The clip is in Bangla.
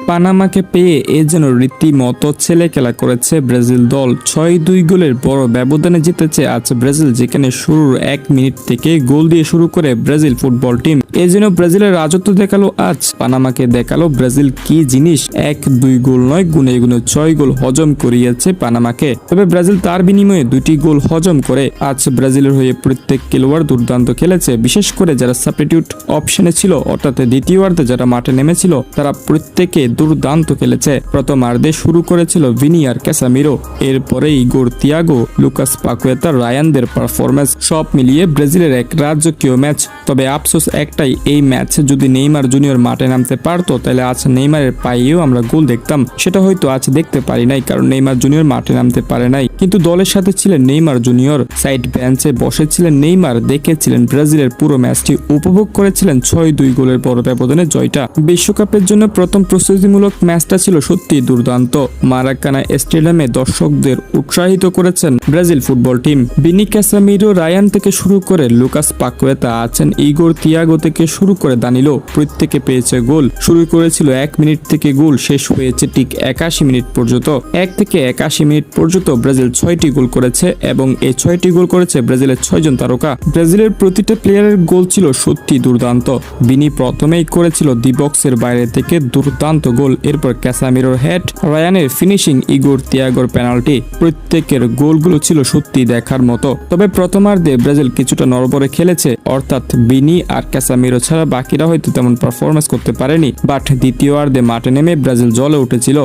পানামাকে পেয়ে এ যেন রীতিমতো ছেলে খেলা করেছে ব্রাজিল দল। 6-2 গোলের বড় ব্যবধানে জিতেছে আজ ব্রাজিল, যেখানে শুরুর 1 মিনিট থেকে গোল দিয়ে শুরু করে ব্রাজিল ফুটবল টিম এ যেন ব্রাজিলের রাজত্ব দেখালো। আজ পানামাকে দেখালো ব্রাজিল কি জিনিস। 1-2 গোল নয়, গুনে গুনে 6 গোল হজম করিয়েছে পানামাকে। তবে ব্রাজিল তার বিনিময়ে 2টি গোল হজম করে। আজ ব্রাজিলের হয়ে প্রত্যেক খেলোয়াড় দুর্দান্ত খেলেছে, বিশেষ করে যারা সাবস্টিটিউট অপশনে ছিল, অর্থাৎ দ্বিতীয়ার্ধে যারা মাঠে নেমেছিল তারা প্রত্যেকে দুর্দান্ত খেলেছে। প্রথমার্ধে শুরু করেছিল ভিনি আর ক্যাসামিরো, এরপরে ইগোর তিয়াগো, লুকাস পাকুয়েতা, রায়ানদের পারফরম্যান্স সব মিলিয়ে ব্রাজিলের এক রাজকীয় ম্যাচ। তবে আফসোস একটাই, এই ম্যাচে যদি নেইমার জুনিয়র মাঠে নামতে পারতো তাহলে আজ নেইমারের পায়েও আমরা গোল দেখতাম। সেটা হয়তো আজ দেখতে পারি নাই, কারণ নেইমার জুনিয়র মাঠে নামতে পারে নাই। কিন্তু দলের সাথে ছিলেন নেইমার জুনিয়র, সাইড বেঞ্চে বসেছিলেন নেইমার, দেখেছিলেন ব্রাজিলের পুরো ম্যাচটি, উপভোগ করেছিলেন 6-2 গোলের বড় ব্যবধানে জয়টা। বিশ্বকাপের জন্য প্রথম প্রস্তুতিমূলক ম্যাচটা ছিল সত্যি দুর্দান্ত। মারাকানা স্টেডিয়ামে দর্শকদের উৎসাহিত করেছেন Brazil football team. Vini, Casemiro, Rayan থেকে শুরু করে লুকাস পাকুয়েতা আছেন, ইগোর তিয়াগো থেকে শুরু করে দানিলো, প্রত্যেকে পেয়েছে গোল। শুরু করেছিল 1 মিনিট থেকে, গোল শেষ হয়েছে ঠিক 81 মিনিট পর্যন্ত। 1 থেকে 81 মিনিট পর্যন্ত ব্রাজিল 6টি গোল করেছে এবং এই 6টি গোল করেছে ব্রাজিলের 6 জন তারকা। ব্রাজিলের প্রতিটা প্লেয়ারের গোল ছিল সত্যি দুর্দান্ত। ভিনি প্রথমেই করেছিল ডি বক্সের বাইরে থেকে দুর্দান্ত গোল, এরপর ক্যাসামিরোর হেড, রায়ানের ফিনিশিং, ইগোর তিয়াগোর পেনাল্টি, প্রত্যেকের গোলগুলো ছিল সত্যি দেখার মতো। তবে প্রথমার্ধে ব্রাজিল কিছুটা নড়বড়ে খেলেছে, অর্থাৎ ভিনি আর ক্যাসামিরো ছাড়া বাকিরা হয়তো তেমন পারফরমেন্স করতে পারেনি, বাট দ্বিতীয়ার্ধে মাঠে নেমে ব্রাজিল জ্বলে উঠেছিল।